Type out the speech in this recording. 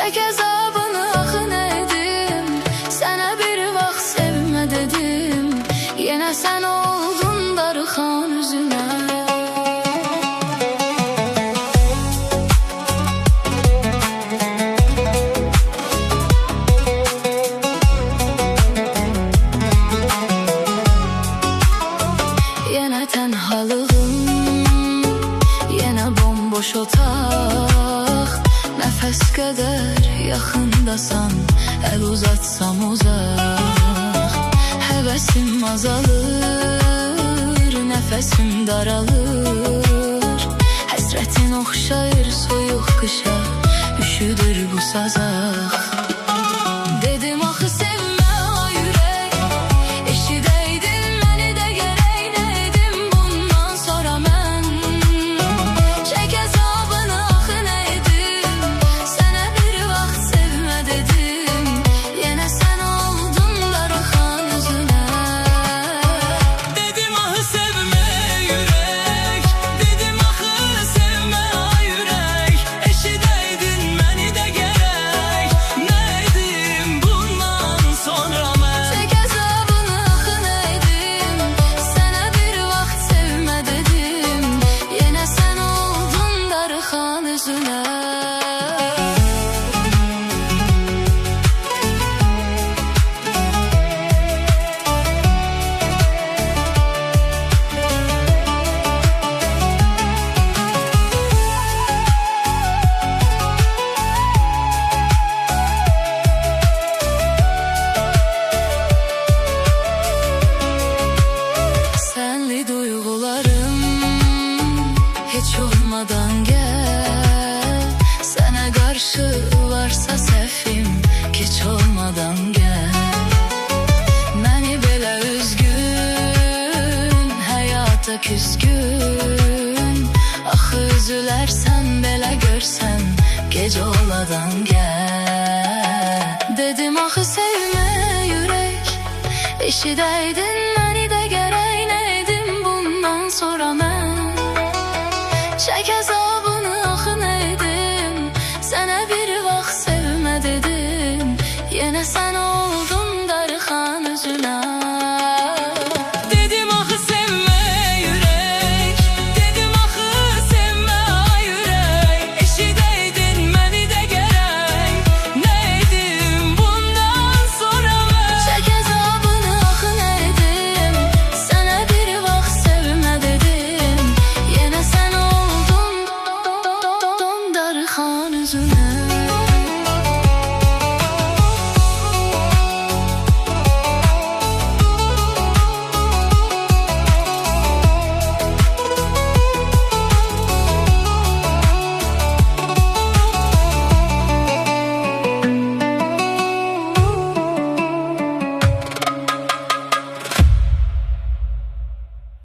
Çək əzabını axı nədim, sənə bir vaxt sevmə dedim. Yenə sən oldun darıxan üzünə. Yenə tənhalığım, yenə bomboş otaq. Nəfəs qədər yaxındasan, əl uzatsam uzaq. Həvəsim azalır, nəfəsim daralır. Həsrətin oxşayır soyuq qışa, üşüdür bu sazaq. Dedim axı sevmə ay ürək, eşidəydin məni də gərək. Nə edim bundan sonra mən? Çək əzabını axı nə edim, sənə bir vaxt sevmə dedim. Yenə sən oldun darıxan üzünə. Dedim axı sevmə ürək, dedim axı sevmə ay ürək. Eşidəydin məni də gərək. Nə edim bundan sonra mən? Çək əzabını axı nə edim, sənə bir vaxt sevmə dedim. Yenə sən oldun darıxan üzünə. Senli duygularım hiç olmadan gel. Sana karşı varsa səhvim, keç olmadan gel. Məni belə üzgün, həyata küskün. Axı üzülərsən belə görsən, gecə oladan gel. Dedim axı sevmə ürək, eşidəydin